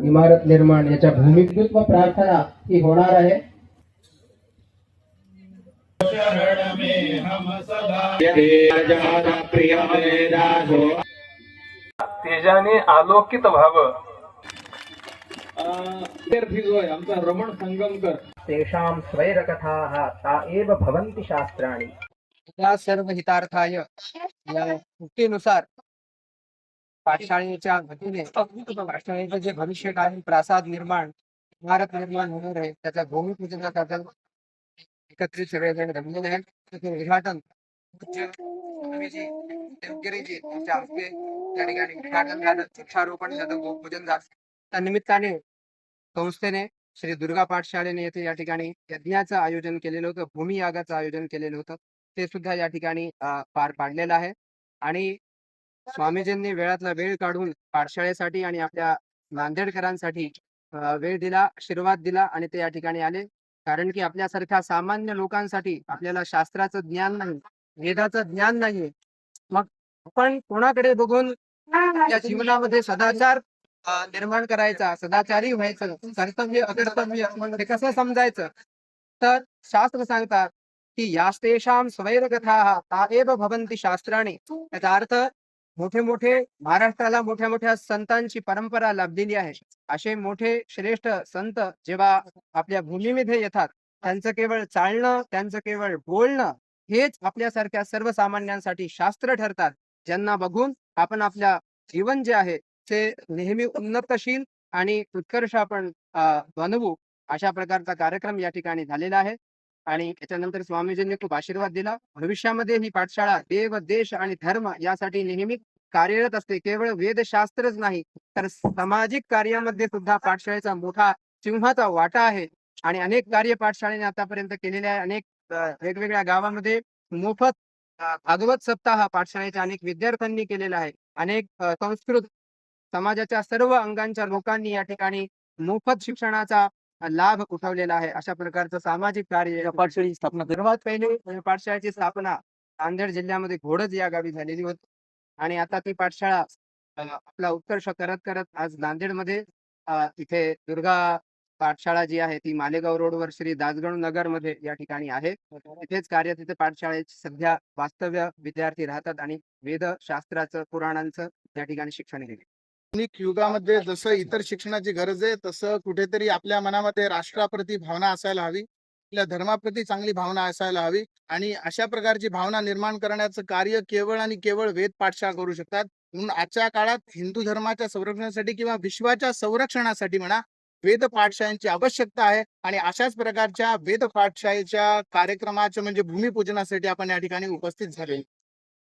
इमारत निर्माण याच्या भूमिगत व प्रार्थना ही होणार आहे। तेजाने आलोकित व्हावं आमचा रमण संगमकर तेषां स्वैरकथाः ता एव भवन्ति शास्त्राणि। या सर्व हितार्थाय या उक्तीनुसार पाठशाळेच्या वतीने पाठशाळेचं जे भविष्य काळी प्रासाद निर्माण इमारत निर्माण होणार आहे त्याचा भूमिपूजनाचा एकत्रित सगळेजण जमलेले आहेत। त्याचे उद्घाटन स्वामीजी देवगिरीजी यांच्या हस्ते त्या ठिकाणी उद्घाटन झालं, वृक्षारोपण झालं, गोपूजन झालं। त्या निमित्ताने संस्थेने श्री दुर्गा पाठशाळेने येथे या ठिकाणी यज्ञाचं आयोजन केलेलं होतं, भूमियागाचं आयोजन केलेलं होतं, ते सुद्धा या ठिकाणी पार पाडलेलं आहे। आणि स्वामीजींनी वेळातला वेळ काढून पाठशाळेसाठी आणि आपल्या नांदेडकरांसाठी वेळ दिला, आशीर्वाद दिला आणि ते या ठिकाणी आले। कारण की आपल्यासारख्या सामान्य लोकांसाठी आपल्याला शास्त्राचं ज्ञान नाही, वेदाचं ज्ञान नाही, मग आपण कोणाकडे बघून या जीवनामध्ये सदाचार निर्माण करायचा, सदाचारी व्हायचं, कर्तव्य अकर्तव्य हे कसं समजायचं। तर शास्त्र सांगतात की यास्तेषां स्वैरकथाः ता एव भवन्ति शास्त्राणि। याचा अर्थ मोठे मोठे महाराष्ट्राला मोठ्या मोठ्या संतांची परंपरा लाभलेली आहे। असे मोठे श्रेष्ठ संत जेव्हा आपल्या भूमीमध्ये येतात त्यांचं केवळ चालणं, त्यांचं केवळ बोलणं हेच आपल्यासारख्या सर्वसामान्यांसाठी शास्त्र ठरतात, ज्यांना बघून आपण आपल्या जीवन जे आहे ते नेहमी उन्नतशील आणि उत्कर्ष आपण बनवू, अशा प्रकारचा कार्यक्रम या ठिकाणी झालेला आहे। आणि याच्यानंतर स्वामीजींनी खूप आशीर्वाद दिला। भविष्यामध्ये ही पाठशाळा देव, देश आणि धर्म यासाठी नेहमी कार्यरत असते। केवळ वेदशास्त्रच नाही तर सामाजिक कार्यामध्ये सुद्धा पाठशाळेचा मोठा सिंहाचा वाटा आहे। आणि अनेक कार्य पाठशाळेने आतापर्यंत केलेले आहे। अनेक वेगवेगळ्या गावामध्ये मोफत भागवत सप्ताह पाठशाळेच्या अनेक विद्यार्थ्यांनी केलेला आहे। अनेक संस्कृत समाजाच्या सर्व अंगांच्या लोकांनी या ठिकाणी मोफत शिक्षणाचा लाभ उठवलेला आहे। अशा प्रकारचं सामाजिक कार्य पाठशाळेची स्थापना सर्वात पहिले पाठशाळेची स्थापना नांदेड जिल्ह्यामध्ये घोडज या गावी झालेली होती। आणि आता ती पाठशाळा आपला उत्कर्ष करत करत आज नांदेडमध्ये इथे दुर्गा पाठशाळा जी आहे ती मालेगाव रोडवर श्री दासगणू नगर मध्ये या ठिकाणी आहे। तिथेच कार्य तिथे पाठशाळेत सध्या वास्तव्य विद्यार्थी राहतात आणि वेद शास्त्राचं पुराणांचं या ठिकाणी शिक्षण घेते। आधुनिक युगामध्ये जसं इतर शिक्षणाची गरज आहे तसं कुठेतरी आपल्या मनामध्ये राष्ट्राप्रती भावना असायला हवी, आपल्या धर्माप्रती चांगली भावना असायला हवी आणि अशा प्रकारची भावना निर्माण करण्याचं कार्य केवळ आणि केवळ वेद पाठशाळा करू शकतात। म्हणून आजच्या काळात हिंदू धर्माच्या संरक्षणासाठी किंवा विश्वाच्या संरक्षणासाठी म्हणा वेद पाठशाळांची आवश्यकता आहे। आणि अशाच प्रकारच्या वेद पाठशाळेच्या कार्यक्रमाच्या म्हणजे भूमिपूजनासाठी आपण या ठिकाणी उपस्थित झाले।